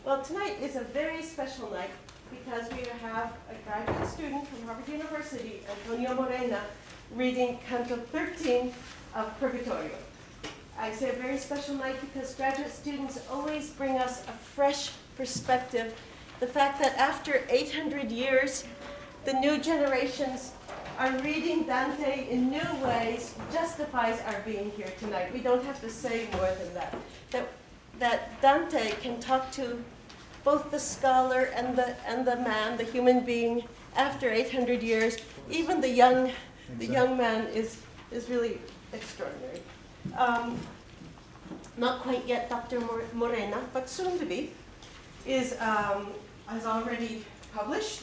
Well, tonight is a very special night because we have a graduate student from Harvard University, Antonio Morena, reading Canto XIII of Purgatio. I say a very special night because graduate students always bring us a fresh perspective. The fact that after 800 years, the new generations are reading Dante in new ways justifies our being here tonight. We don't have to say more than that. That Dante can talk to both the scholar and the man, the human being, after 800 years. Even the young man is really extraordinary. Not quite yet Dr. Morena, but soon to be, has already published,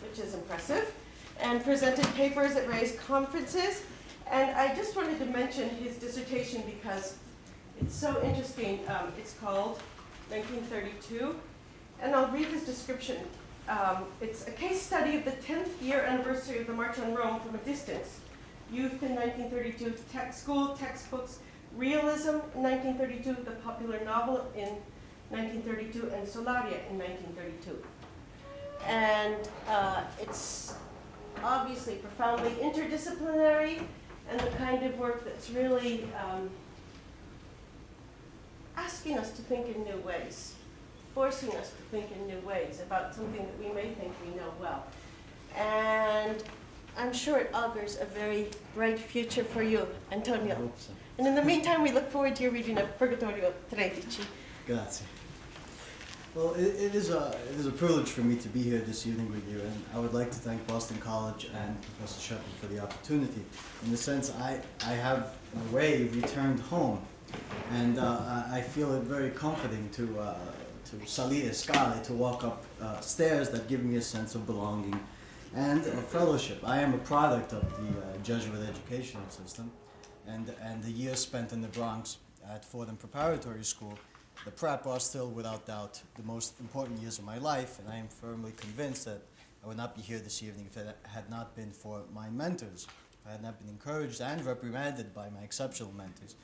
which is impressive, and presented papers at various conferences. And I just wanted to mention his dissertation because it's so interesting. It's called 1932, and I'll read his description. It's a case study of the 10th year anniversary of the March on Rome from a distance. Youth in 1932, school textbooks, realism in 1932, the popular novel in 1932, and Solaria in 1932. And it's obviously profoundly interdisciplinary and the kind of work that's really asking us to think in new ways, forcing us to think in new ways about something that we may think we know well. And I'm sure it augurs a very bright future for you, Antonio. I hope so. And in the meantime, we look forward to your reading of Purgatio XIII. Grazie. Well, it is a privilege for me to be here this evening with you, and I would like to thank Boston College and Professor Shepard for the opportunity. In the sense, I have, in a way, returned home, and I feel it very comforting to salire scale, to walk up stairs that give me a sense of belonging and of fellowship. I am a product of the Jesuit educational system, and the years spent in the Bronx at Fordham Preparatory School. The prep are still, without doubt, the most important years of my life, and I am firmly convinced that I would not be here this evening if it had not been for my mentors. I had not been encouraged and reprimanded by my exceptional mentors.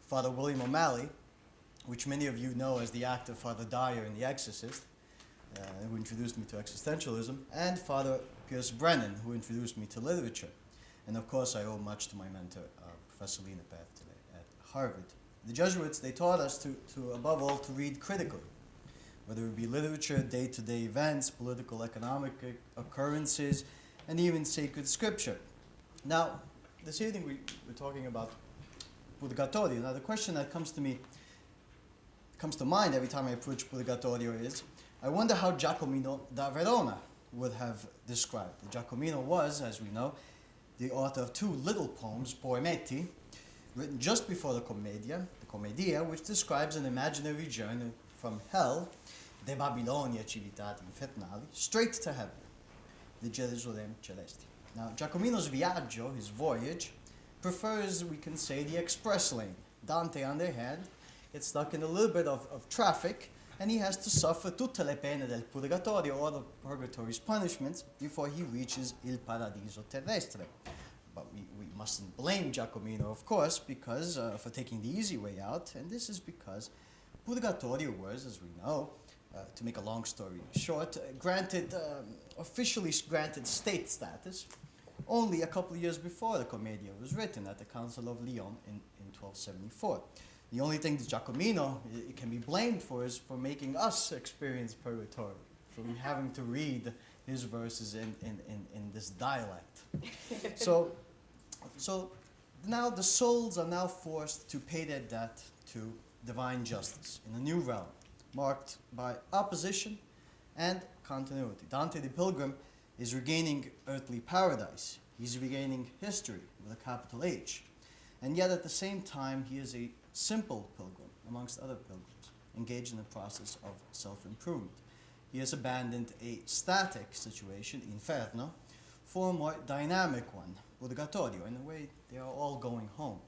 Father William O'Malley, which many of you know as the actor Father Dyer in The Exorcist, who introduced me to existentialism, and Father Pierce Brennan, who introduced me to literature. And of course, I owe much to my mentor, Professor Lena Path today at Harvard. The Jesuits, they taught us to above all, to read critically, whether it be literature, day-to-day events, political, economic occurrences, and even sacred scripture. Now, this evening we're talking about Purgatorio. Now, the question that comes to mind every time I approach Purgatorio is, I wonder how Giacomino da Verona would have described it. Giacomino was, as we know, the author of two little poems, Poemetti, written just before the Commedia, which describes an imaginary journey from hell, de Babilonia civitati infernali, straight to heaven, the Jerusalem Celesti. Now, Giacomino's viaggio, his voyage, prefers, we can say, the express lane. Dante, on the other hand, gets stuck in a little bit of traffic, and he has to suffer tutte le pene del Purgatorio, all the purgatory's punishments, before he reaches il paradiso terrestre. But we mustn't blame Giacomino, of course, because for taking the easy way out, and this is because Purgatorio was, as we know, to make a long story short, officially granted state status only a couple of years before the Commedia was written at the Council of Lyon in 1274. The only thing that Giacomino can be blamed for is for making us experience purgatory, for having to read his verses in this dialect. So now the souls are now forced to pay their debt to divine justice in a new realm, marked by opposition and continuity. Dante the Pilgrim is regaining earthly paradise. He's regaining history with a capital H. And yet at the same time, he is a simple pilgrim, amongst other pilgrims, engaged in the process of self-improvement. He has abandoned a static situation, Inferno, for a more dynamic one, Purgatorio. In a way, they are all going home.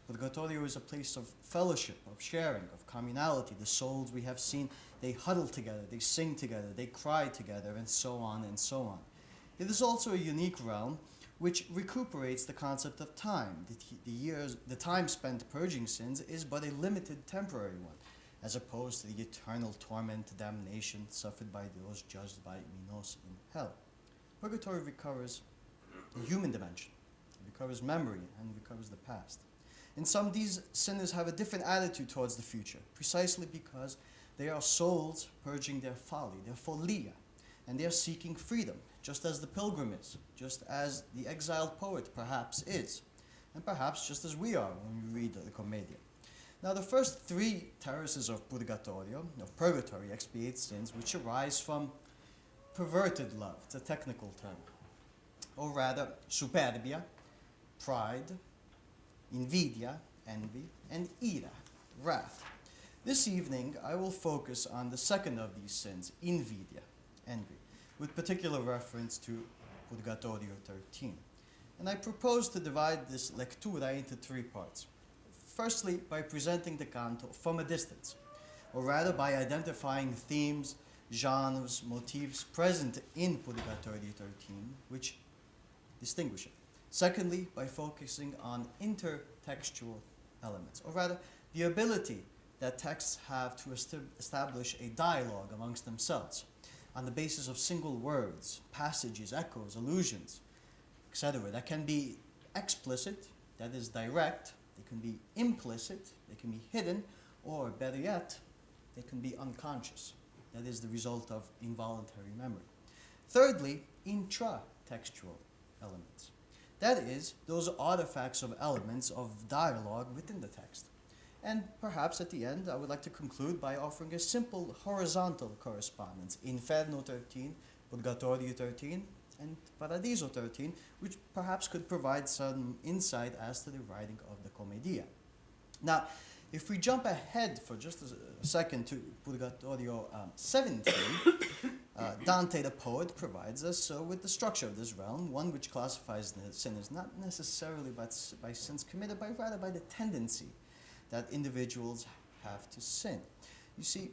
Purgatorio is a place of fellowship, of sharing, of communality. The souls we have seen, they huddle together, they sing together, they cry together, and so on and so on. It is also a unique realm which recuperates the concept of time. The time spent purging sins is but a limited temporary one. as opposed to the eternal torment and damnation suffered by those judged by Minos in hell. Purgatory recovers the human dimension, it recovers memory, and recovers the past. In some, these sinners have a different attitude towards the future, precisely because they are souls purging their folly, their folia, and they are seeking freedom, just as the pilgrim is, just as the exiled poet perhaps is, and perhaps just as we are when we read the Commedia. Now, the first three terraces of Purgatorio, of purgatory, expiate sins which arise from perverted love, it's a technical term, or rather, superbia, pride, invidia, envy, and ira, wrath. This evening, I will focus on the second of these sins, invidia, envy, with particular reference to Purgatorio 13. And I propose to divide this lectura into three parts. Firstly, by presenting the canto from a distance, or rather by identifying themes, genres, motifs present in Purgatorio 13, which distinguish it. Secondly, by focusing on intertextual elements, or rather, the ability that texts have to establish a dialogue amongst themselves on the basis of single words, passages, echoes, allusions, etc. That can be explicit, that is direct, they can be implicit, they can be hidden, or better yet, they can be unconscious. That is the result of involuntary memory. Thirdly, intratextual elements. That is, those artifacts of elements of dialogue within the text. And perhaps at the end, I would like to conclude by offering a simple horizontal correspondence, Inferno 13, Purgatorio 13, and Paradiso 13, which perhaps could provide some insight as to the writing of the Commedia. Now, if we jump ahead for just a second to Purgatorio 17, Dante the poet provides us with the structure of this realm, one which classifies the sinners not necessarily by sins committed, but rather by the tendency that individuals have to sin. You see,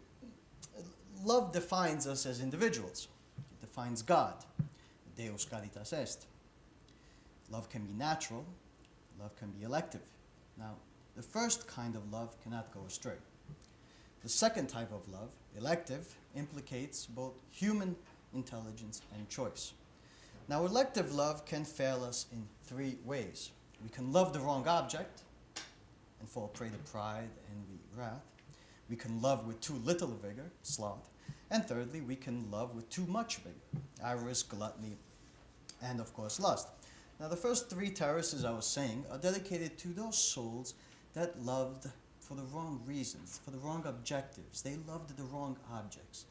love defines us as individuals. It defines God. Deus caritas est. Love can be natural. Love can be elective. Now, the first kind of love cannot go astray. The second type of love, elective, implicates both human intelligence and choice. Now, elective love can fail us in three ways. We can love the wrong object and fall prey to pride, envy, wrath. We can love with too little vigor, sloth. And thirdly, we can love with too much vigor, avarice, gluttony, and of course lust. Now, the first three terraces I was saying are dedicated to those souls that loved for the wrong reasons, for the wrong objectives. They loved the wrong objects.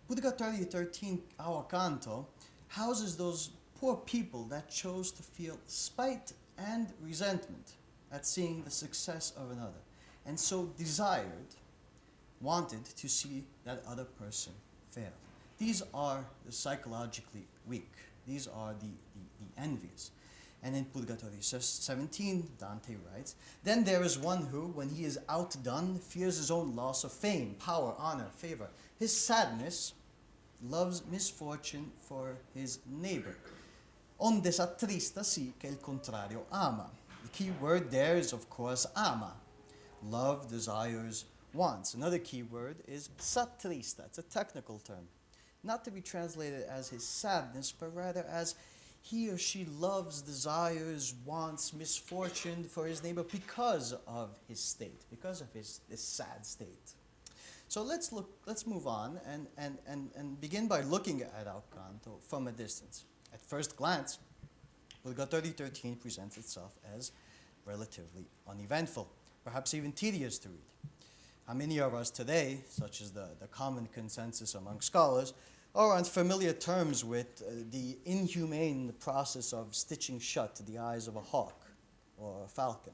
Purgatorio 13, our canto, houses those poor people that chose to feel spite and resentment at seeing the success of another, and so wanted to see that other person fail. These are the psychologically weak. These are the envious. And in Purgatorio 17, Dante writes, "Then there is one who, when he is outdone, fears his own loss of fame, power, honor, favor. His sadness loves misfortune for his neighbor. Onde s'attrista sì che il contrario ama." The key word there is, of course, ama. Love, desires, wants. Another key word is s'attrista. It's a technical term. Not to be translated as his sadness, but rather as he or she loves, desires, wants, misfortune for his neighbor because of his state, because of this sad state. So let's move on and begin by looking at our canto from a distance. At first glance, Purgatorio 13 presents itself as relatively uneventful, perhaps even tedious to read. How many of us today, such as the common consensus among scholars, are on familiar terms with the inhumane process of stitching shut the eyes of a hawk or a falcon?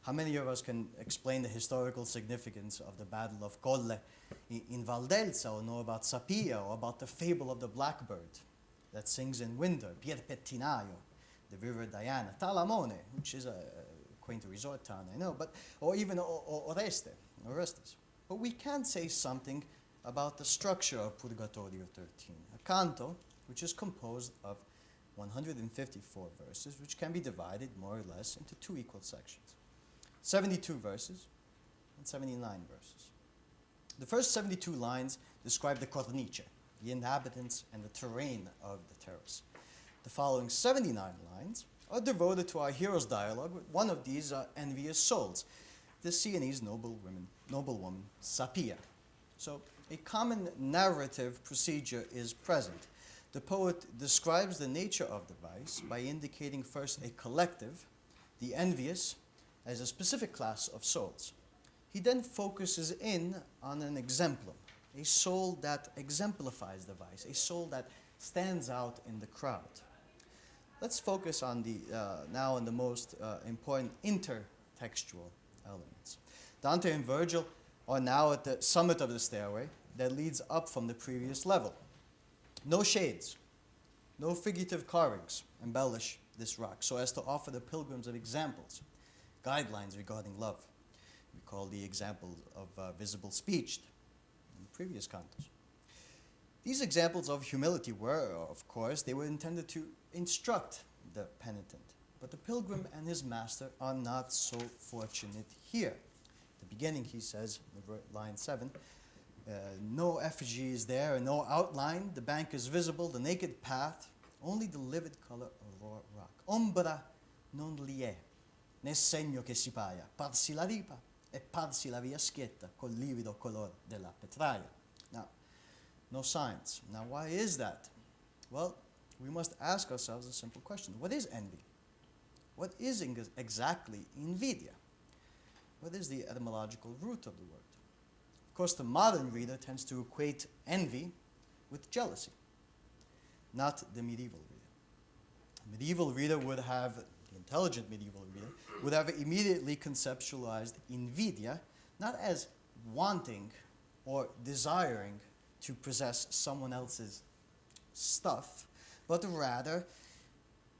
How many of us can explain the historical significance of the Battle of Colle in Valdelsa, or know about Sapia, or about the fable of the blackbird that sings in winter, Pier Pettinaio, the River Diana, Talamone, which is a quaint resort town, I know, or even Orestes. But we can say something about the structure of Purgatorio 13, a canto which is composed of 154 verses, which can be divided more or less into two equal sections, 72 verses and 79 verses. The first 72 lines describe the cornice, the inhabitants and the terrain of the terrace. The following 79 lines are devoted to our hero's dialogue with one of these envious souls, the Sienese noblewoman Sapia. So a common narrative procedure is present. The poet describes the nature of the vice by indicating first a collective, the envious, as a specific class of souls. He then focuses in on an exemplum, a soul that exemplifies the vice, a soul that stands out in the crowd. Let's focus on now on the most important intertextual elements. Dante and Virgil are now at the summit of the stairway that leads up from the previous level. No shades, no figurative carvings embellish this rock so as to offer the pilgrims of examples, guidelines regarding love. Recall the example of visible speech in the previous cantos. These examples of humility were, of course, they were intended to instruct the penitent. But the pilgrim and his master are not so fortunate here. At the beginning, he says, line 7, no effigy is there, no outline, the bank is visible, the naked path, only the livid color of raw rock. Ombra non li è, né segno che si paia, parsi la ripa e parsi la via schietta col livido color della petraia. Now, no signs. Now, why is that? Well, we must ask ourselves a simple question. What is envy? What is exactly invidia? What is the etymological root of the word? Of course, the modern reader tends to equate envy with jealousy, not the medieval reader. The medieval reader would have, the intelligent medieval reader, would have immediately conceptualized invidia not as wanting or desiring to possess someone else's stuff, but rather,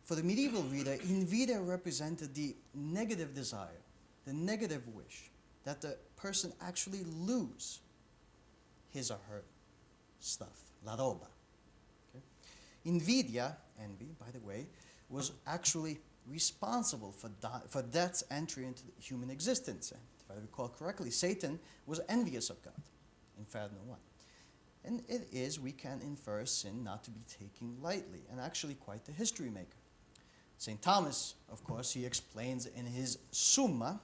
for the medieval reader, invidia represented the negative desire, the negative wish that the person actually lose his or her stuff, la roba. Okay? Invidia, envy, by the way, was actually responsible for death's entry into human existence. And if I recall correctly, Satan was envious of God, Inferno 1. And it is, we can infer sin not to be taken lightly, and actually quite the history maker. St. Thomas, of course, he explains in his Summa,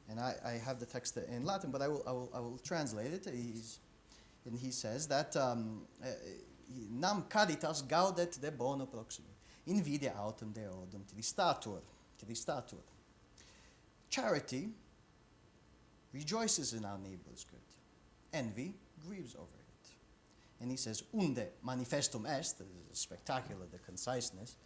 and I have the text in Latin, but I will translate it. And he says that nam caritas gaudet de bono proximi, invidia autem deodum tristatur. Charity rejoices in our neighbor's good. Envy grieves over it. And he says, unde manifestum est, spectacular, the conciseness,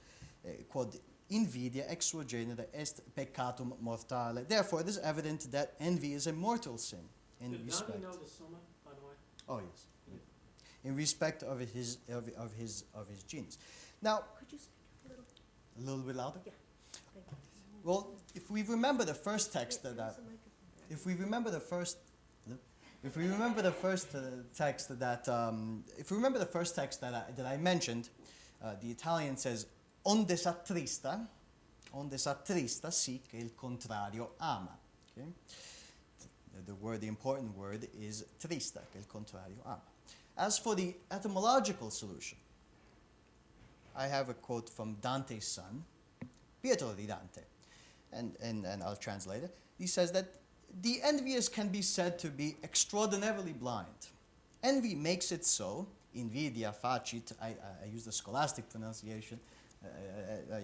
quod invidia ex sua genere est peccatum mortale. Therefore, it is evident that envy is a mortal sin in respect. Did Dante know the Summa, by the way? Oh yes, in respect of his genius. Now, Could you speak a a little bit louder. Yeah. Thank you. Well, if we remember the first text There's that a microphone there. if we remember the first text that I mentioned, the Italian says onde s'attrista sì che il contrario ama. Okay? The important word is trista, che il contrario ama. As for the etymological solution, I have a quote from Dante's son, Pietro di Dante, and I'll translate it. He says that the envious can be said to be extraordinarily blind. Envy makes it so, invidia facit, I use the scholastic pronunciation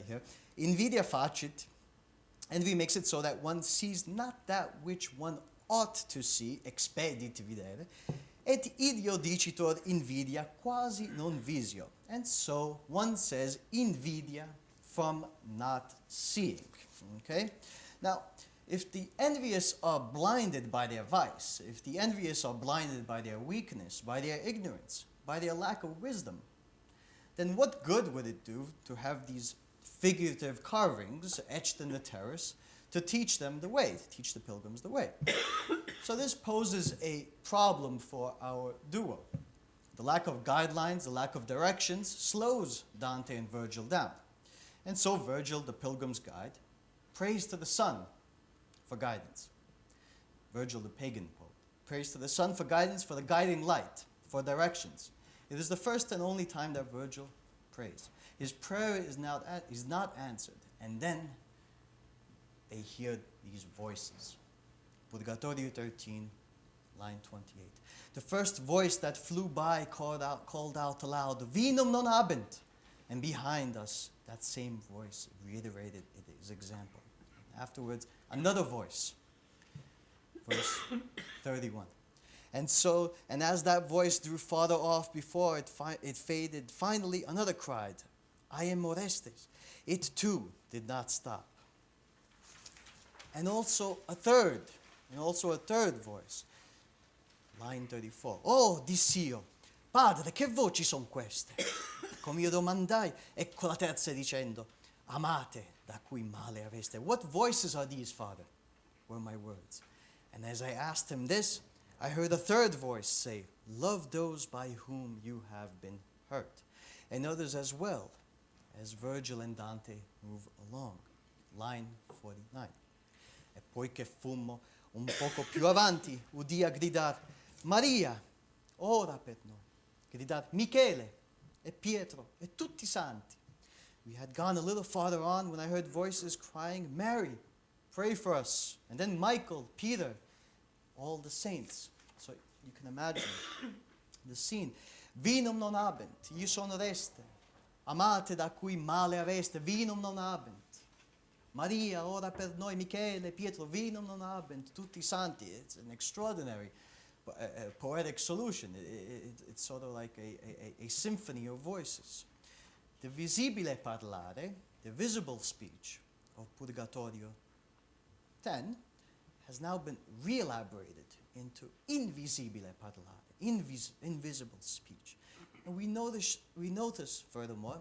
here, invidia facit, envy makes it so that one sees not that which one ought to see, expedit videre, et ideo dicitor invidia quasi non visio. And so one says invidia from not seeing. Okay? Now, if the envious are blinded by their vice, if the envious are blinded by their weakness, by their ignorance, by their lack of wisdom, then what good would it do to have these figurative carvings etched in the terrace to teach them the way, to teach the pilgrims the way? So this poses a problem for our duo. The lack of guidelines, the lack of directions slows Dante and Virgil down. And so Virgil, the pilgrim's guide, prays to the sun for guidance. Virgil, the pagan poet, prays to the sun for guidance, for the guiding light, for directions. It is the first and only time that Virgil prays. His prayer is not answered, and then they hear these voices. Purgatio 13, line 28. The first voice that flew by called out aloud, Vinum non habent. And behind us, that same voice reiterated his example. Afterwards, another voice. Verse 31. And as that voice drew farther off before it faded, finally another cried, I am Orestes. It too did not stop. And also a third voice. Line 34. Oh, dissi io, padre, che voci son queste? Come io domandai, ecco la terza dicendo, amate da cui male aveste. What voices are these, Father? Were my words. And as I asked him this, I heard a third voice say, love those by whom you have been hurt. And others as well, as Virgil and Dante move along. Line 49. E poi che fummo un poco più avanti, udì a gridar, Maria, ora per noi. Gridar Michele e Pietro e tutti i santi. We had gone a little farther on when I heard voices crying, Mary, pray for us. And then Michael, Peter, all the saints. So you can imagine the scene. Vinum non habent, io sono reste. Amate da cui male aveste, vinum non habent. Maria, ora per noi, Michele, Pietro, vinum non habent, tutti i santi. It's an extraordinary poetic solution. It's sort of like a symphony of voices. The visibile parlare, the visible speech of Purgatorio 10 has now been re-elaborated into invisibile parlare, invisible speech. And we notice furthermore,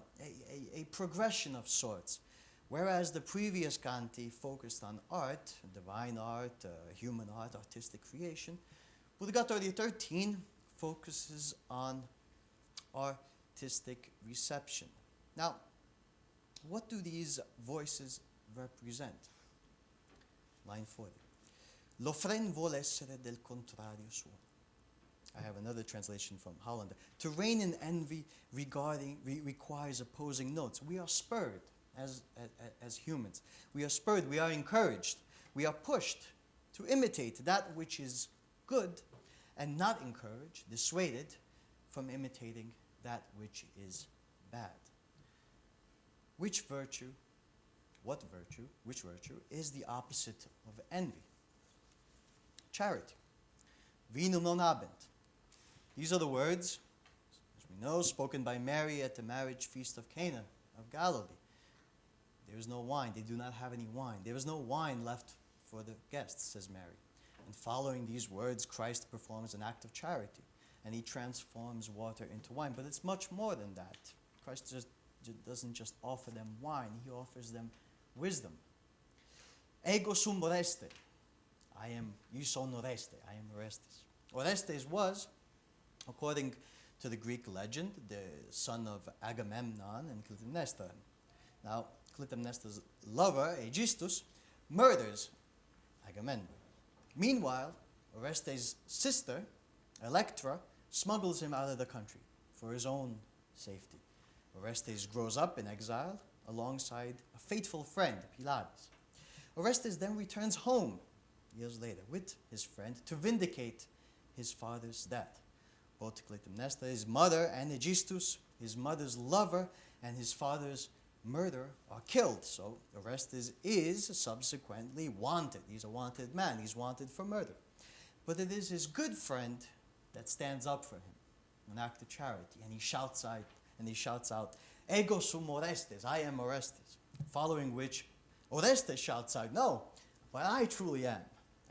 a progression of sorts. Whereas the previous canti focused on art, divine art, human art, artistic creation, Purgatorio 13 focuses on artistic reception. Now, what do these voices represent? Line 40. L'offren vuol essere del contrario suo. I have another translation from Hollander. To reign in envy requires opposing notes. We are spurred as humans. We are spurred, we are encouraged, we are pushed to imitate that which is good and not encouraged, dissuaded from imitating that which is bad. Which virtue is the opposite of envy? Charity. Vinum non habent. These are the words, as we know, spoken by Mary at the marriage feast of Cana of Galilee. There is no wine. They do not have any wine. There is no wine left for the guests, says Mary. And following these words, Christ performs an act of charity, and he transforms water into wine. But it's much more than that. Christ doesn't just offer them wine, he offers them wisdom. Ego sum Oreste. Io sono Oreste. I am Orestes. Orestes was, according to the Greek legend, the son of Agamemnon and Clytemnestra. Now, Clytemnestra's lover, Aegisthus, murders Agamemnon. Meanwhile, Orestes' sister, Electra, smuggles him out of the country for his own safety. Orestes grows up in exile alongside a faithful friend, Pylades. Orestes then returns home years later with his friend to vindicate his father's death. Both Clytemnestra, his mother, and Aegisthus, his mother's lover, and his father's murderer are killed. So Orestes is subsequently wanted. He's a wanted man. He's wanted for murder. But it is his good friend that stands up for him, an act of charity, and he shouts out, Ego sum Orestes, I am Orestes. Following which Orestes shouts out, no, but I truly am.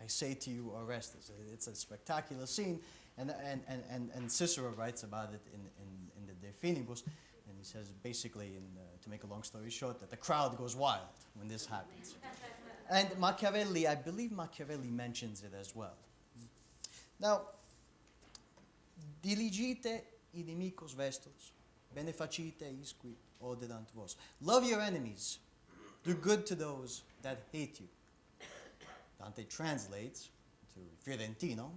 I say to you, Orestes. It's a spectacular scene, and Cicero writes about it in the De Finibus, and he says basically, to make a long story short, that the crowd goes wild when this happens. And Machiavelli, I believe Machiavelli mentions it as well. Now, diligite inimicos vestos, benefacite isqui oderant vos. Love your enemies, do good to those that hate you. Dante translates to Fiorentino,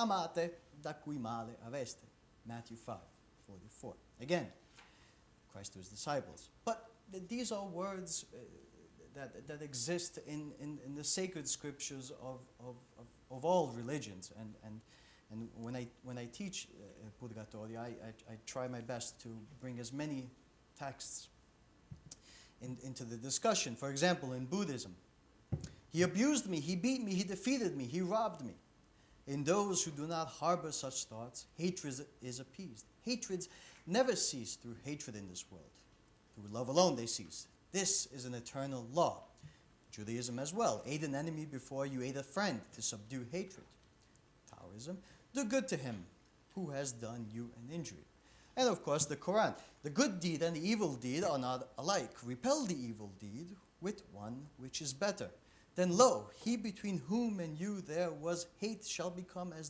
amate da cui male aveste. Matthew 5:44. Again, Christ to his disciples. But these are words that exist in the sacred scriptures of all religions. And when I teach Purgatorio, I try my best to bring as many texts into the discussion. For example, in Buddhism, he abused me, he beat me, he defeated me, he robbed me. In those who do not harbor such thoughts, hatred is appeased. Hatreds never cease through hatred in this world. Through love alone they cease. This is an eternal law. Judaism as well. Aid an enemy before you aid a friend to subdue hatred. Taoism, do good to him who has done you an injury. And of course the Quran. The good deed and the evil deed are not alike. Repel the evil deed with one which is better. Then lo, he between whom and you there was hate shall become as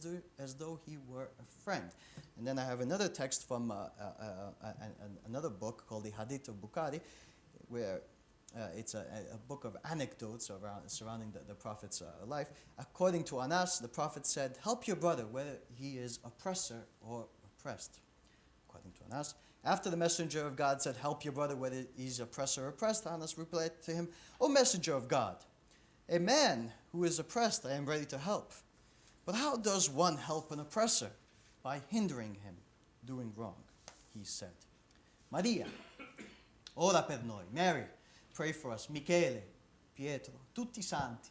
though he were a friend. And then I have another text from another book called the Hadith of Bukhari, where it's a book of anecdotes surrounding the Prophet's life. According to Anas, the Prophet said, help your brother whether he is oppressor or oppressed. According to Anas, after the messenger of God said, help your brother whether he's oppressor or oppressed, Anas replied to him, O messenger of God, a man who is oppressed I am ready to help. But how does one help an oppressor? By hindering him doing wrong, he said. Maria, ora per noi. Mary, pray for us. Michele, Pietro, tutti santi.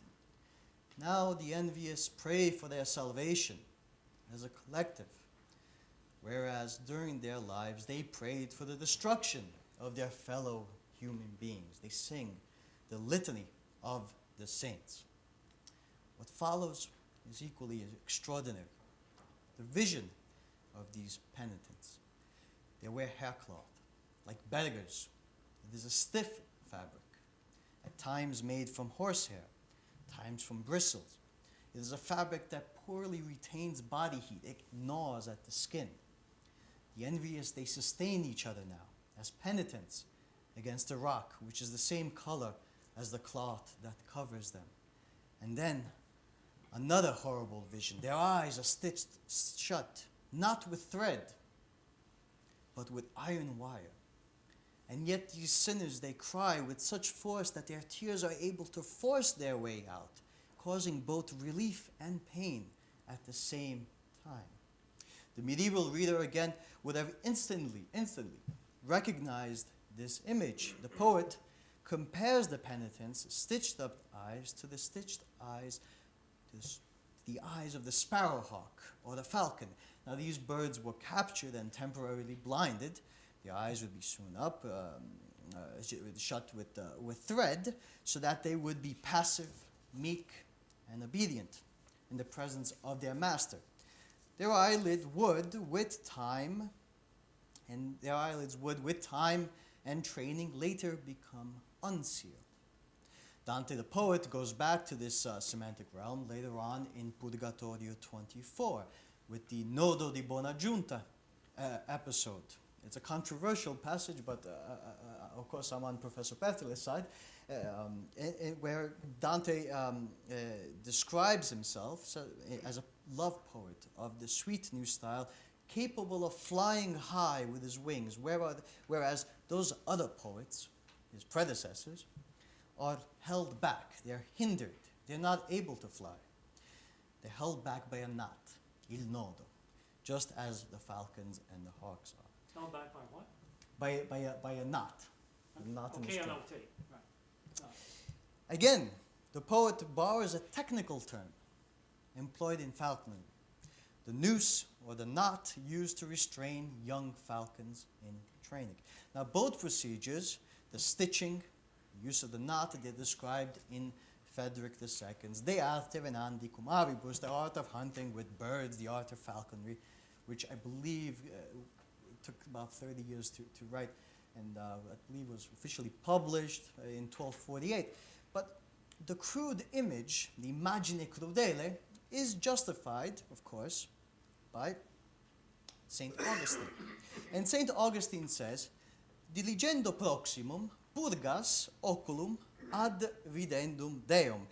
Now the envious pray for their salvation as a collective, whereas during their lives they prayed for the destruction of their fellow human beings. They sing the litany of the saints. What follows is equally extraordinary. The vision of these penitents. They wear haircloth, like beggars. It is a stiff fabric, at times made from horsehair, times from bristles. It is a fabric that poorly retains body heat. It gnaws at the skin. The envious, they sustain each other now, as penitents against a rock, which is the same color as the cloth that covers them. And then, another horrible vision. Their eyes are stitched shut, not with thread, but with iron wire. And yet these sinners, they cry with such force that their tears are able to force their way out, causing both relief and pain at the same time. The medieval reader, again, would have instantly recognized this image. The poet compares the penitent's stitched up eyes to the stitched eyes, the eyes of the sparrowhawk or the falcon. Now these birds were captured and temporarily blinded. The eyes would be sewn up, shut with thread, so that they would be passive, meek, and obedient in the presence of their master. Their eyelids would, with time and training, later become unsealed. Dante the poet goes back to this semantic realm later on in Purgatorio 24 with the Nodo di Buona Giunta episode. It's a controversial passage, but of course I'm on Professor Petterle's side, where Dante describes himself as a love poet of the sweet new style, capable of flying high with his wings, whereas those other poets, his predecessors, are held back. They're hindered. They're not able to fly. They're held back by a knot, il nodo, just as the falcons and the hawks are. Held back by what? By a knot. A knot in the string. K-N-O-T, right. Again, the poet borrows a technical term employed in falconry. The noose or the knot used to restrain young falcons in training. Now both procedures, the stitching, the use of the knot, they're described in Frederick II's De Arte Venandi cum Avibus, the art of hunting with birds, the art of falconry, which I believe took about 30 years to write, and I believe was officially published in 1248. But the crude image, the immagine crudele, is justified, of course, by St. Augustine. And St. Augustine says, diligendo proximum purgas oculum ad videndum Deum.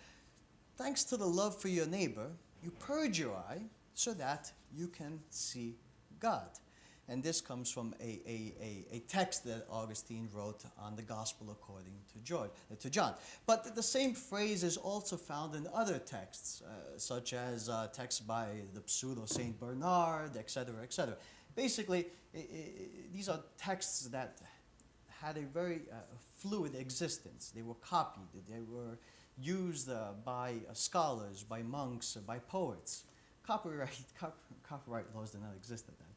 Thanks to the love for your neighbor, you purge your eye so that you can see God. And this comes from a text that Augustine wrote on the Gospel according to John. But the same phrase is also found in other texts, such as texts by the pseudo Saint Bernard, etc., etc. Basically, these are texts that had a very fluid existence. They were copied. They were used by scholars, by monks, by poets. Copyright laws did not exist at that time.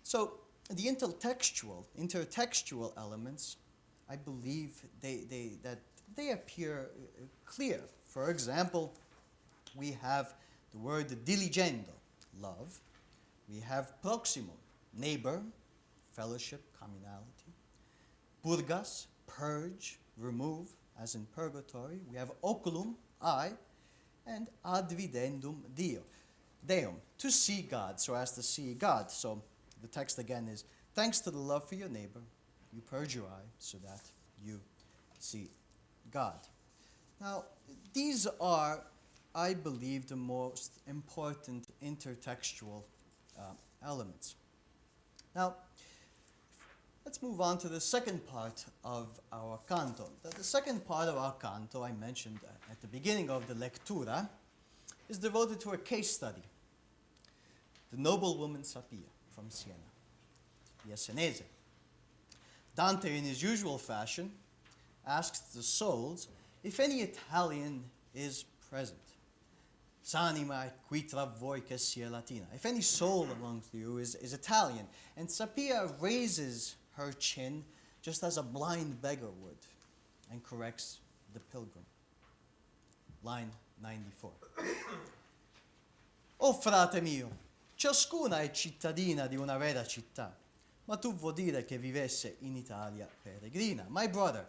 So the intertextual elements, I believe that they appear clear. For example, we have the word diligendo, love. We have proximo, neighbor, fellowship, communality. Purgas, purge, remove, as in purgatory. We have oculum, eye, and ad videndum Deum, to see God, so as to see God. So the text again is, thanks to the love for your neighbor, you purge your eye so that you see God. Now, these are, I believe, the most important intertextual elements. Now, let's move on to the second part of our canto. The second part of our canto, I mentioned at the beginning of the lectura, is devoted to a case study. The noblewoman Sapia from Siena, the Senese. Dante, in his usual fashion, asks the souls if any Italian is present. S'anima et qui tra voi che sia Latina. If any soul amongst you is Italian. And Sapia raises her chin just as a blind beggar would and corrects the pilgrim. Line 94. O frate mio, ciascuna è cittadina di una vera città, ma tu vuoi dire che vivesse in Italia peregrina. My brother,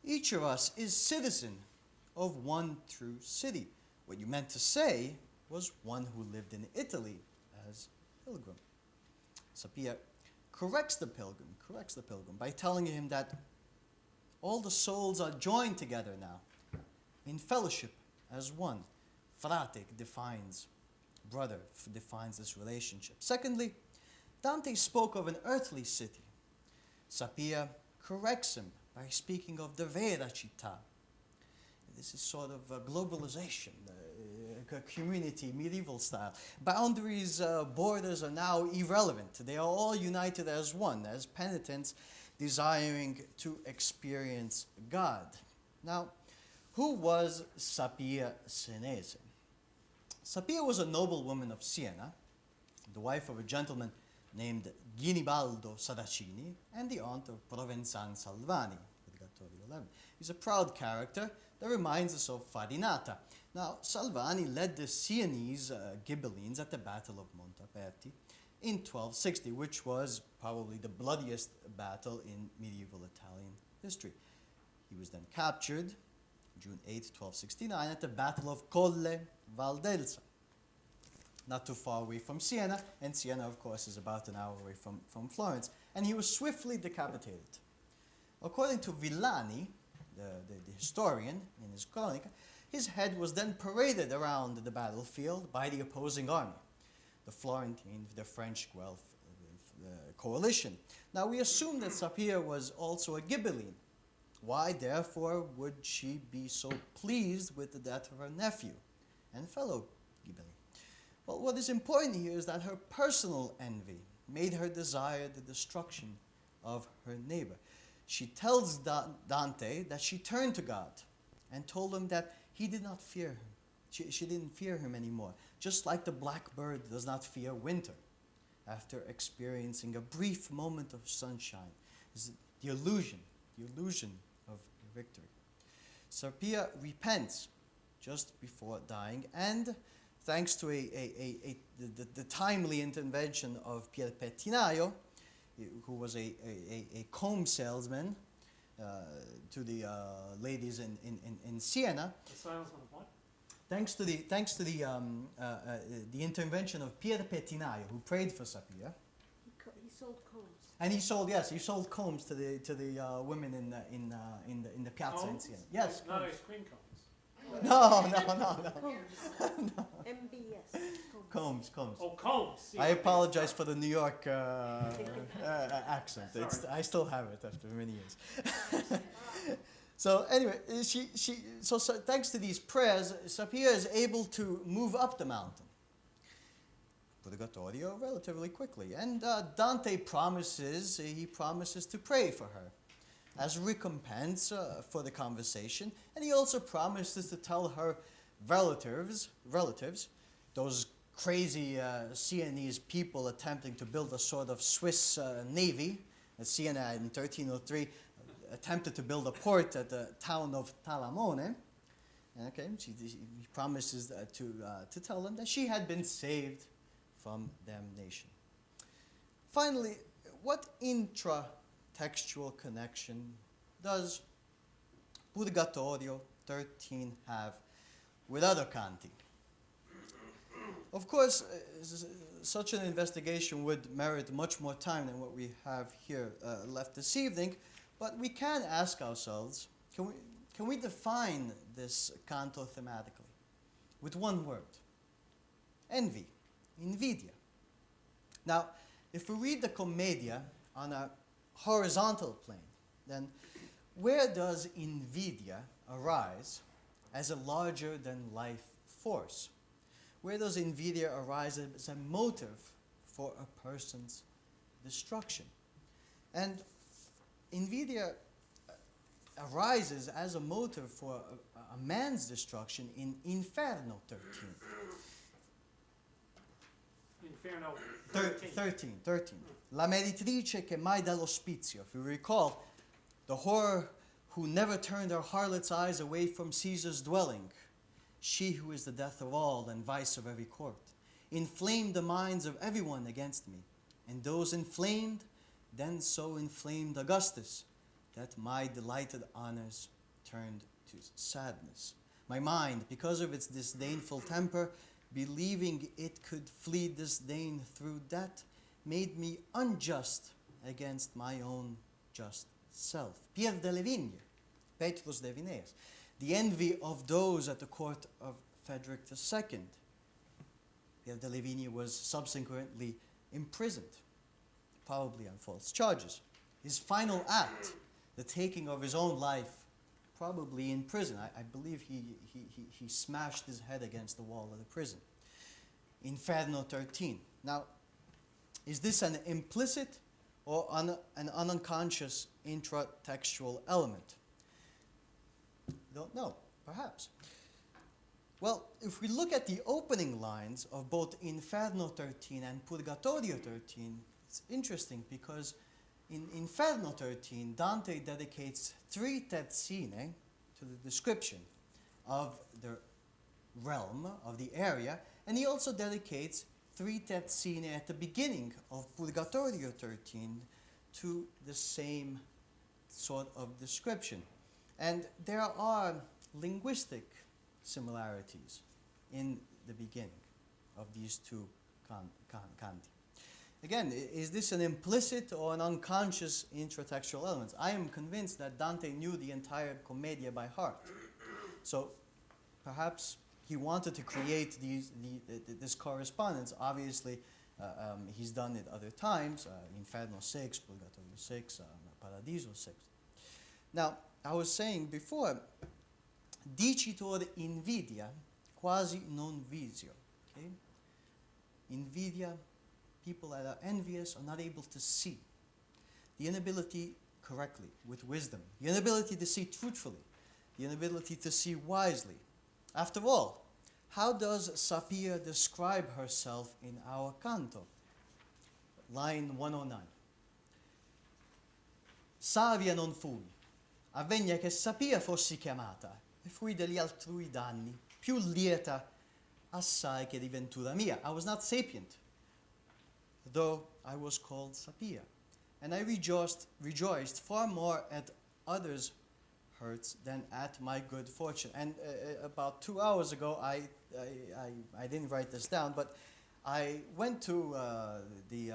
each of us is citizen of one true city. What you meant to say was one who lived in Italy as pilgrim. Sapia corrects the pilgrim by telling him that all the souls are joined together now in fellowship as one. Frate defines brother, defines this relationship. Secondly, Dante spoke of an earthly city. Sapia corrects him by speaking of the vera città. This is sort of a globalization, a community, medieval style. Boundaries, borders are now irrelevant. They are all united as one, as penitents desiring to experience God. Now, who was Sapia Senese? Sapia was a noblewoman of Siena, the wife of a gentleman named Ginibaldo Saracini, and the aunt of Provenzan Salvani, Purgatio XI. He's a proud character that reminds us of Farinata. Now, Salvani led the Sienese Ghibellines at the Battle of Montaperti in 1260, which was probably the bloodiest battle in medieval Italian history. He was then captured June 8, 1269, at the Battle of Colle Valdelsa, not too far away from Siena, and Siena, of course, is about an hour away from Florence, and he was swiftly decapitated. According to Villani, the historian, in his Chronica, his head was then paraded around the battlefield by the opposing army, the Florentine, the French Guelph coalition. Now, we assume that Sapia was also a Ghibelline. Why, therefore, would she be so pleased with the death of her nephew and fellow Ghibelline? Well, what is important here is that her personal envy made her desire the destruction of her neighbor. She tells Dante that she turned to God and told him that he did not fear him. She didn't fear him anymore, just like the blackbird does not fear winter after experiencing a brief moment of sunshine. It's the illusion of victory. Sapia repents just before dying, and thanks to the timely intervention of Pier Pettinaio, who was a comb salesman to the ladies in Siena. The salesman of what? Thanks to the intervention of Pier Pettinaio, who prayed for Sapia. He sold combs. And he sold combs to the women in the piazza in Siena. Yes, Not combs. ice cream cones. No. Combs. MBS. Combs. Oh, Combs. I apologize for the New York accent. Sorry. I still have it after many years. So anyway, so thanks to these prayers, Sapir is able to move up the mountain, Purgatorio, relatively quickly. And Dante promises to pray for her as recompense for the conversation. And he also promises to tell her relatives, those crazy Sienese people attempting to build a sort of Swiss navy. Siena in 1303 attempted to build a port at the town of Talamone. Okay, he promises to tell them that she had been saved from damnation. Finally, what intra-textual connection does Purgatorio 13 have with other canti? Of course, such an investigation would merit much more time than what we have here left this evening, but we can ask ourselves, can we define this canto thematically with one word? Envy, invidia. Now, if we read the Commedia on a horizontal plane, then where does invidia arise as a larger-than-life force? Where does invidia arise as a motive for a person's destruction? And invidia arises as a motive for a man's destruction in Inferno 13. Inferno 13. La meritrice che mai dà l'ospizio. If you recall, the whore who never turned her harlot's eyes away from Caesar's dwelling, she who is the death of all and vice of every court, inflamed the minds of everyone against me, and those inflamed then so inflamed Augustus that my delighted honors turned to sadness. My mind, because of its disdainful temper, believing it could flee disdain through death, made me unjust against my own just self. Pierre de Levigne, Petrus de Vineas, the envy of those at the court of Frederick II. Pierre de Levigne was subsequently imprisoned, probably on false charges. His final act, the taking of his own life, probably in prison. I believe he smashed his head against the wall of the prison. Inferno 13. Now, is this an implicit or an unconscious intratextual element? Don't know, perhaps. Well, if we look at the opening lines of both Inferno 13 and Purgatorio 13, it's interesting because in Inferno 13, Dante dedicates 3 terzine to the description of the realm, of the area, and he also dedicates 3 terzine at the beginning of Purgatorio 13 to the same sort of description. And there are linguistic similarities in the beginning of these two canti. Again, is this an implicit or an unconscious intratextual element? I am convinced that Dante knew the entire Commedia by heart. So perhaps he wanted to create this correspondence. Obviously, he's done it other times, Inferno 6, Purgatorio 6, Paradiso 6. Now, I was saying before, dicitur invidia quasi non visio. Okay? Invidia, people that are envious are not able to see. The inability correctly, with wisdom. The inability to see truthfully. The inability to see wisely. After all, how does Sapir describe herself in our canto? Line 109. Savia non fui, avvegna che Sapia fossi chiamata, e fui degli altrui danni, più lieta assai che di ventura mia. I was not sapient, though I was called Sapia, and I rejoiced far more at others' hurts than at my good fortune. And about 2 hours ago, I didn't write this down, but I went to the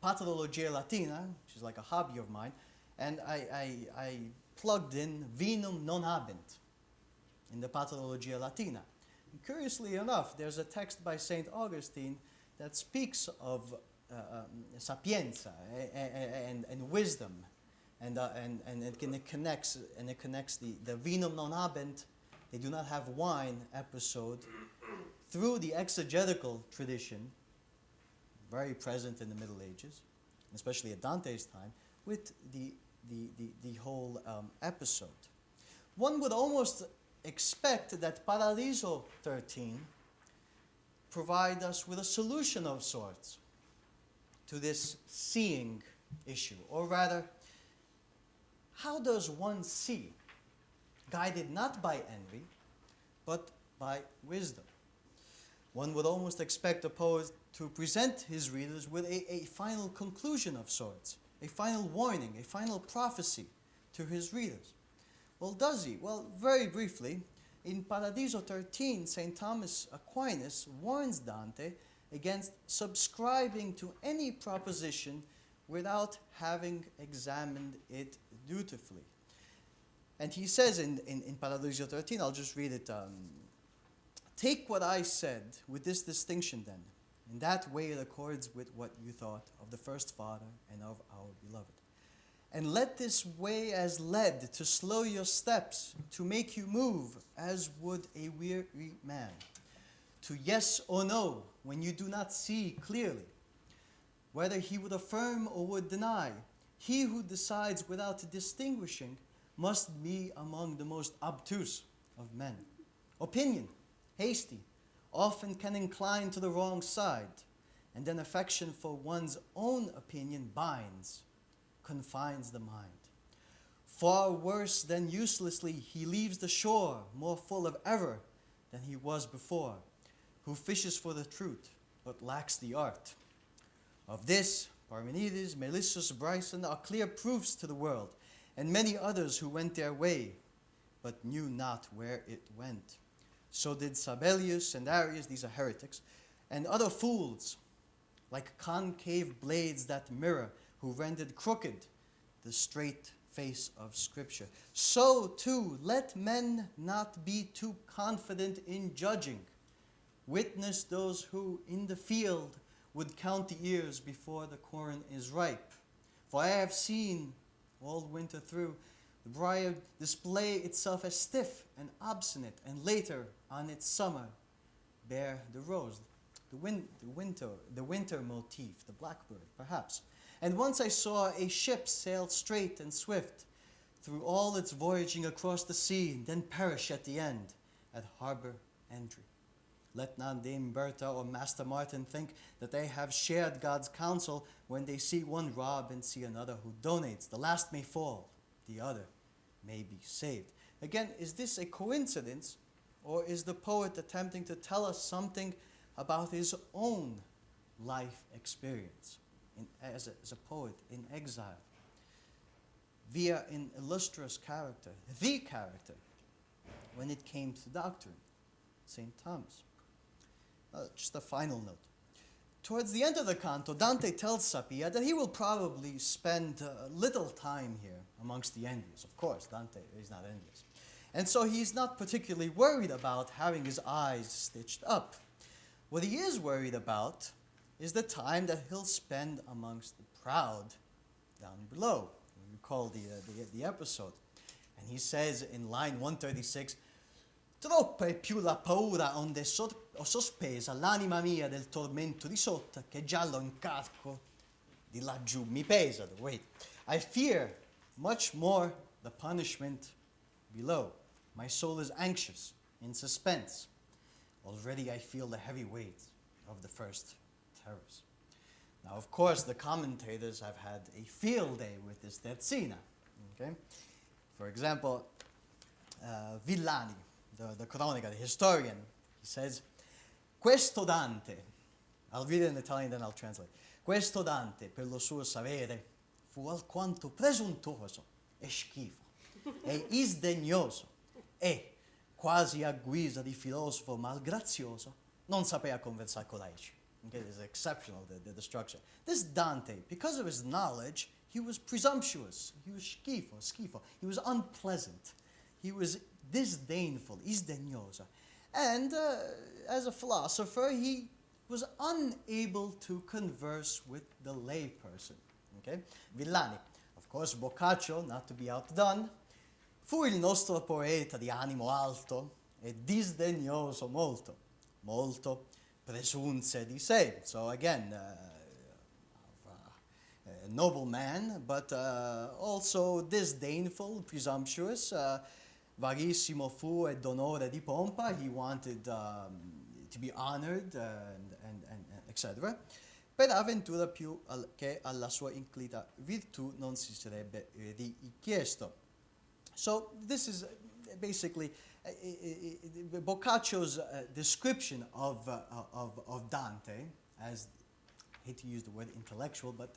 Patrologia Latina, which is like a hobby of mine, and I plugged in Vinum non habent. in the Patrologia Latina. And curiously enough, there's a text by St. Augustine that speaks of sapienza and wisdom, and it connects the vinum non habent, they do not have wine episode through the exegetical tradition, very present in the Middle Ages, especially at Dante's time, with the whole episode. One would almost expect that Paradiso 13 provide us with a solution of sorts to this seeing issue, or rather, how does one see, guided not by envy, but by wisdom? One would almost expect a poet to present his readers with a final conclusion of sorts, a final warning, a final prophecy to his readers. Well, does he? Well, very briefly, in Paradiso 13, St. Thomas Aquinas warns Dante against subscribing to any proposition without having examined it dutifully. And he says in Paradiso 13, I'll just read it, take what I said with this distinction then. In that way it accords with what you thought of the first Father and of our beloved. And let this way as led to slow your steps, to make you move as would a weary man, to yes or no when you do not see clearly, whether he would affirm or would deny. He who decides without distinguishing must be among the most obtuse of men. Opinion, hasty, often can incline to the wrong side, and then affection for one's own opinion binds, confines the mind. Far worse than uselessly he leaves the shore, more full of error than he was before, who fishes for the truth, but lacks the art. Of this, Parmenides, Melissus, Bryson are clear proofs to the world, and many others who went their way, but knew not where it went. So did Sabellius and Arius, these are heretics, and other fools, like concave blades that mirror, who rendered crooked the straight face of Scripture. So too, let men not be too confident in judging. Witness those who in the field would count the ears before the corn is ripe. For I have seen all winter through the briar display itself as stiff and obstinate, and later on its summer bear the rose, the winter motif, the blackbird, perhaps. And once I saw a ship sail straight and swift through all its voyaging across the sea, then perish at the end at harbor entry. Let not Dame Bertha or Master Martin think that they have shared God's counsel when they see one rob and see another who donates. The last may fall, the other may be saved. Again, is this a coincidence, or is the poet attempting to tell us something about his own life experience as a poet in exile, via an illustrious character, the character, when it came to doctrine, St. Thomas? Just a final note. Towards the end of the canto, Dante tells Sapia that he will probably spend little time here amongst the envious. Of course, Dante is not envious. And so he's not particularly worried about having his eyes stitched up. What he is worried about is the time that he'll spend amongst the proud down below. You recall the episode. And he says in line 136, troppa è più la paura onde ho sospesa l'anima mia del tormento di sotto, che già lo incarco di laggiù mi pesa. Wait, I fear much more the punishment below. My soul is anxious, in suspense. Already I feel the heavy weight of the first terrors. Now, of course, the commentators have had a field day with this terzina. Okay? For example, Villani, the Cronica, the historian, he says, questo Dante, I'll read it in Italian, then I'll translate. Questo Dante, per lo suo sapere, fu alquanto presuntuoso e schifo, e isdegnoso, e, quasi a guisa di filosofo malgrazioso, non sapeva conversare con laici. Okay, it's exceptional, the structure. This Dante, because of his knowledge, he was presumptuous. He was schifo. He was unpleasant. He was disdainful, isdegnosa. And as a philosopher, he was unable to converse with the layperson. Okay? Villani, of course, Boccaccio, not to be outdone, fu il nostro poeta di animo alto e disdegnoso molto, molto presunse di sé. So again, a noble man, but also disdainful, presumptuous. Varissimo fu ed onore di pompa. He wanted to be honored and etc. Per avventura più che alla sua inclita virtù non si sarebbe richiesto. So this is basically Boccaccio's description of Dante as, I hate to use the word intellectual, but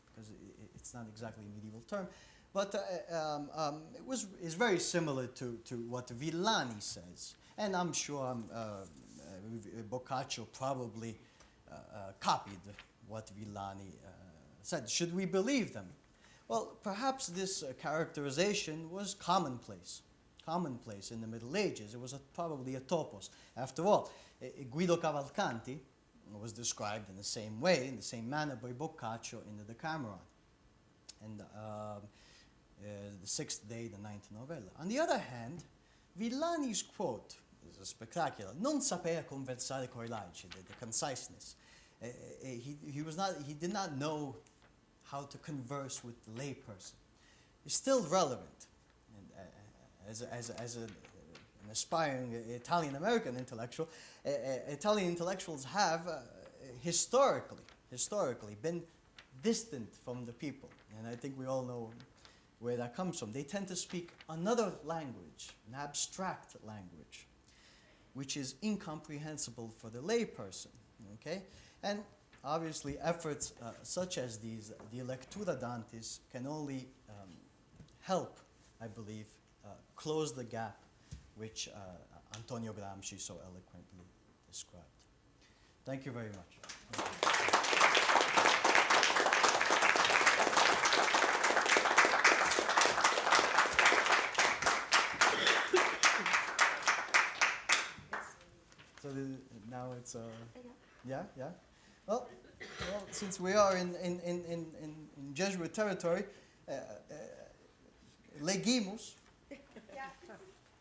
because it's not exactly a medieval term, but is very similar to what Villani says. And I'm sure Boccaccio probably copied what Villani said. Should we believe them? Well, perhaps this characterization was commonplace in the Middle Ages. It was probably a topos. After all, Guido Cavalcanti was described in the same way, in the same manner by Boccaccio in the Decameron. And the sixth day, the ninth novella. On the other hand, Villani's quote is spectacular. Non sapeva conversare coi laici, the conciseness. He did not know how to converse with the layperson. It's still relevant. And, as an aspiring Italian-American intellectual, Italian intellectuals have historically been distant from the people. And I think we all know where that comes from. They tend to speak another language, an abstract language, which is incomprehensible for the layperson. Okay? And obviously, efforts such as these, the Lectura Dantis, can only help, I believe, close the gap which Antonio Gramsci so eloquently described. Thank you very much. So now it's yeah. Well, since we are in Jesuit territory, legimus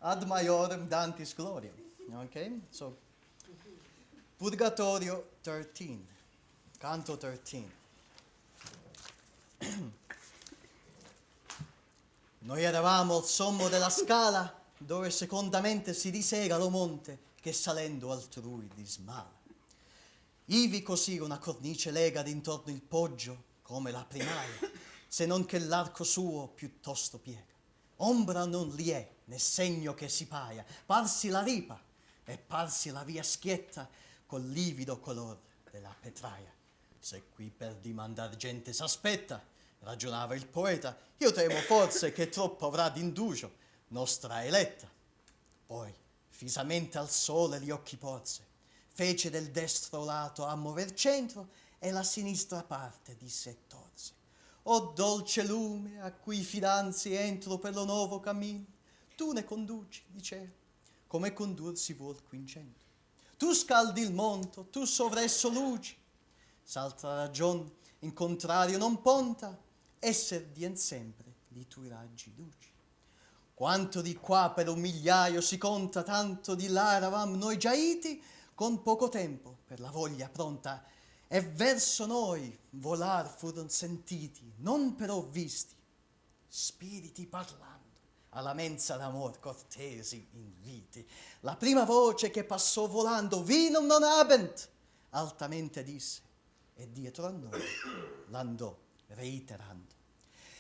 ad maiorem Dantis gloriam. Okay, so Purgatio 13, Canto 13. Noi eravamo al sommo della scala dove secondamente si disega lo monte che salendo altrui dismala. Ivi così una cornice lega d'intorno il poggio come la primaia, se non che l'arco suo piuttosto piega. Ombra non li è, né segno che si paia, parsi la ripa e parsi la via schietta col livido color della petraia. Se qui per dimandar gente s'aspetta, ragionava il poeta, io temo forse che troppo avrà d'indugio nostra eletta. Poi, fisamente al sole gli occhi porse, fece del destro lato a mover centro e la sinistra parte di sé torse. O dolce lume a cui fidanzi entro per lo nuovo cammino, tu ne conduci, diceva, come condur si vuol qui in centro. Tu scaldi il monto, tu sovresso luci, s'altra ragion in contrario non ponta, esser dien sempre li tui raggi luci. Quanto di qua per un migliaio si conta, tanto di là eravam noi giaiti, con poco tempo per la voglia pronta, e verso noi volar furon sentiti, non però visti, spiriti parlando, alla mensa d'amor cortesi inviti. La prima voce che passò volando, vinum non habent, altamente disse, e dietro a noi l'andò reiterando.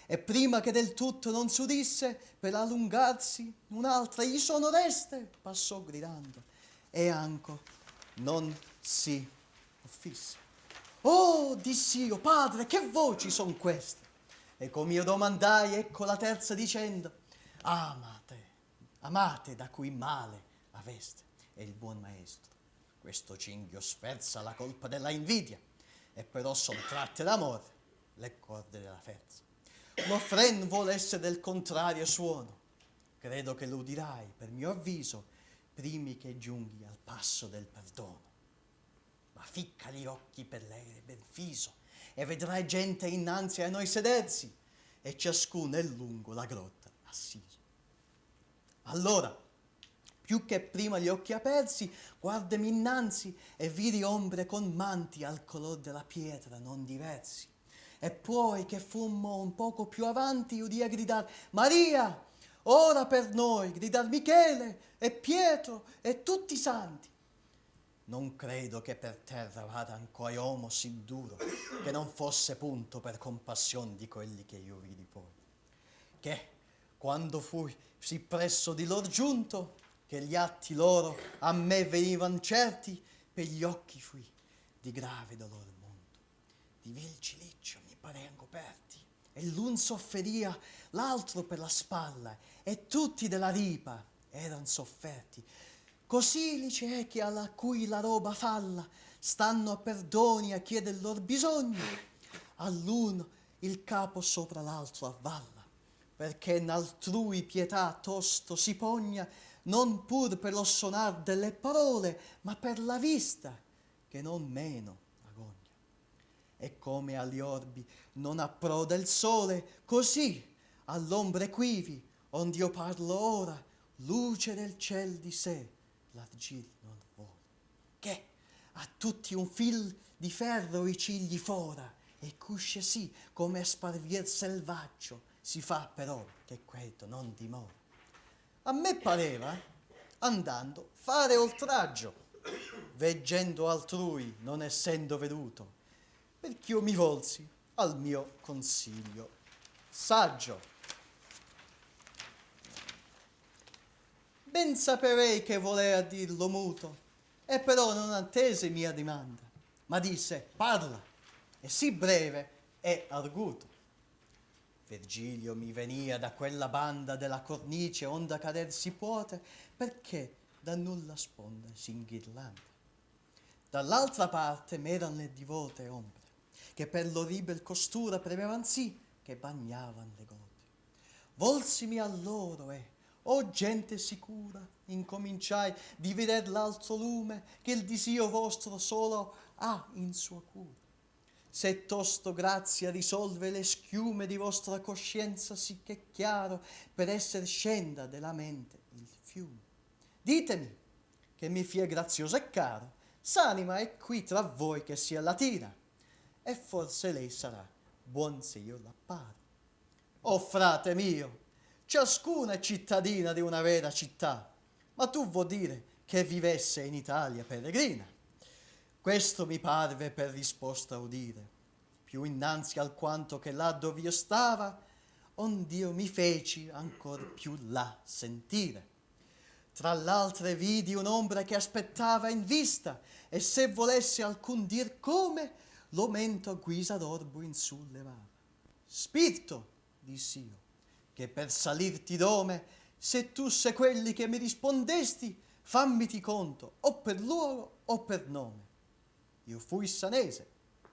E prima che del tutto non s'udisse, per allungarsi, un'altra gli sonoreste passò gridando, e anco non si offisse. Oh, dissi io, padre, che voci son queste? E com'io domandai, ecco la terza dicendo, amate da cui male aveste. E il buon maestro, questo cinghio sferza la colpa della invidia, e però son tratte d'amore le corde della forza. L'offren vuol essere del contrario suono, credo che lo udirai, per mio avviso, primi che giunghi al passo del perdono. Ma ficca gli occhi per l'aereo ben fiso, e vedrai gente innanzi a noi sedersi, e ciascuno è lungo la grotta assiso. Allora, più che prima gli occhi apersi, guardami innanzi e vidi ombre con manti al color della pietra non diversi. E poi che fummo un poco più avanti, udia gridar Maria, ora per noi, gridar Michele e Pietro e tutti i santi. Non credo che per terra vada ancora uomo sì duro, che non fosse punto per compassione di quelli che io vidi poi. Che, quando fui sì presso di lor giunto, che gli atti loro a me venivan certi, per gli occhi fui di grave dolore mondo, di vil ciliccio mi parean coperti, e l'un sofferia, l'altro per la spalla, e tutti della ripa eran sofferti. Così li ciechi alla cui la roba falla stanno a perdoni a chieder lor bisogni, all'uno il capo sopra l'altro avvalla, perché n'altrui pietà tosto si pogna, non pur per lo sonar delle parole, ma per la vista, che non meno agogna. E come agli orbi non approda il sole, così all'ombre quivi, ond'io parlo ora, luce del ciel di sé, l'argil non vola. Che a tutti un fil di ferro i cigli fora, e cusce sì come a sparvier selvaggio, si fa però che questo non dimora. A me pareva, andando, fare oltraggio, veggendo altrui, non essendo veduto, perch'io mi volsi al mio consiglio saggio. Ben sapevei che volea dirlo muto, e però non attese mia dimanda, ma disse parla, e sì breve e arguto. Virgilio mi venia da quella banda della cornice onda cader si puote, perché da nulla sponda s'inghirlanda. Dall'altra parte m'eran le divote ombre, che per l'orribel costura premevan sì che bagnavan le gote. Volsimi a loro e, o gente sicura, incominciai di veder l'altro lume che il disio vostro solo ha in sua cura. Se tosto grazia risolve le schiume di vostra coscienza sì che chiaro per esser scenda della mente il fiume. Ditemi, che mi fia grazioso e caro, s'anima è qui tra voi che sia latina, e forse lei sarà buon se io l'apparo. O frate mio, ciascuna è cittadina di una vera città, ma tu vuol dire che vivesse in Italia peregrina. Questo mi parve per risposta udire, più innanzi alquanto che là dov'io stava, ond'io mi feci ancor più là sentire. Tra l'altre vidi un'ombra che aspettava in vista, e se volesse alcun dir come, lo mento a guisa d'orbo in su levava. Spirito, diss'io, che per salirti dome, se tu sei quelli che mi rispondesti, fammiti conto, o per luogo o per nome. Io fui sanese,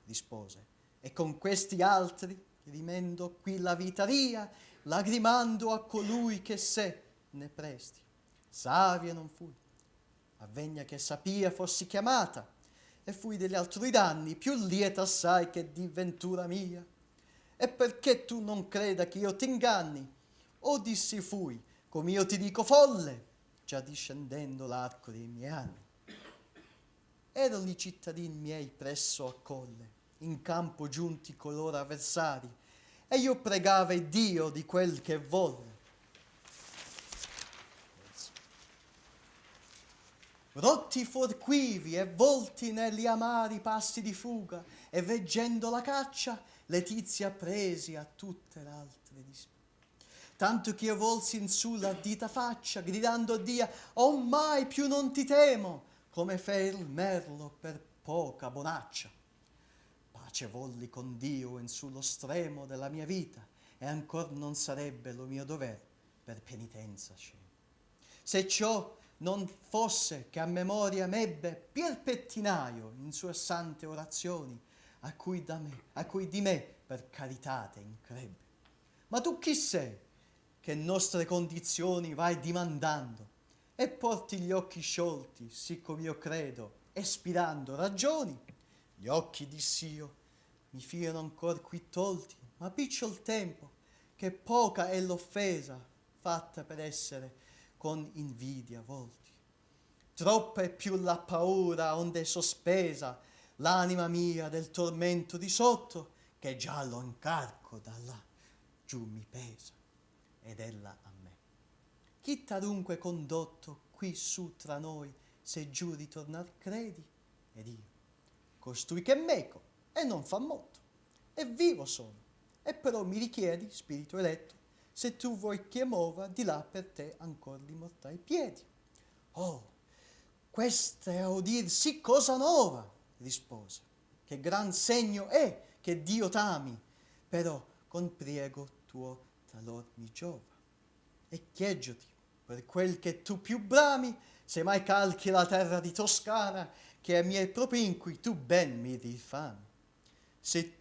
rispose, e con questi altri rimendo qui la vita ria, lagrimando a colui che se ne presti. Savia non fui, avvegna che sapia fossi chiamata, e fui degli altrui danni più lieta assai che di ventura mia. E perché tu non creda che io t'inganni, o dissi fui, come io ti dico folle, già discendendo l'arco dei miei anni. Erano i cittadini miei presso a colle, in campo giunti con loro avversari, e io pregava Dio di quel che volle. Rotti fuor quivi e volti negli amari passi di fuga, e veggendo la caccia, letizia presi a tutte l'altre dispute. Tanto che io volsi in su l'ardita faccia, gridando a Dio, oh mai più non ti temo, come fe il merlo per poca bonaccia. Pace volli con Dio in sullo stremo della mia vita, e ancor non sarebbe lo mio dover per penitenza scema. Se ciò non fosse che a memoria m'ebbe Pier Pettinaio in sue sante orazioni, a cui di me per caritate increbbe. Ma tu chi sei, che nostre condizioni vai dimandando, e porti gli occhi sciolti, siccome io credo, espirando ragioni. Gli occhi, diss'io, mi fiano ancor qui tolti, ma picciol tempo, che poca è l'offesa fatta per essere con invidia volti. Troppa è più la paura onde sospesa l'anima mia del tormento di sotto, che già lo incarco da là giù mi pesa, ed ella a me. Chi t'adunque condotto qui su tra noi, se giù ritornar credi? Ed io, costui che è meco e non fa molto, e vivo sono, e però mi richiedi, spirito eletto, se tu vuoi che mova di là per te ancor li mortai piedi. Oh, questa è a udir sì cosa nuova, rispose, che gran segno è che Dio t'ami, però con priego tuo talor mi giova. E chieggioti, per quel che tu più brami, se mai calchi la terra di Toscana, che a miei propinqui tu ben mi rifami. Se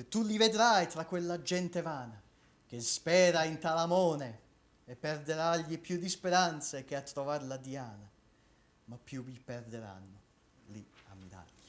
tu li vedrai tra quella gente vana, che spera in talamone, e perderagli più di speranze che a trovar la diana, ma più vi perderanno lì a mirarli.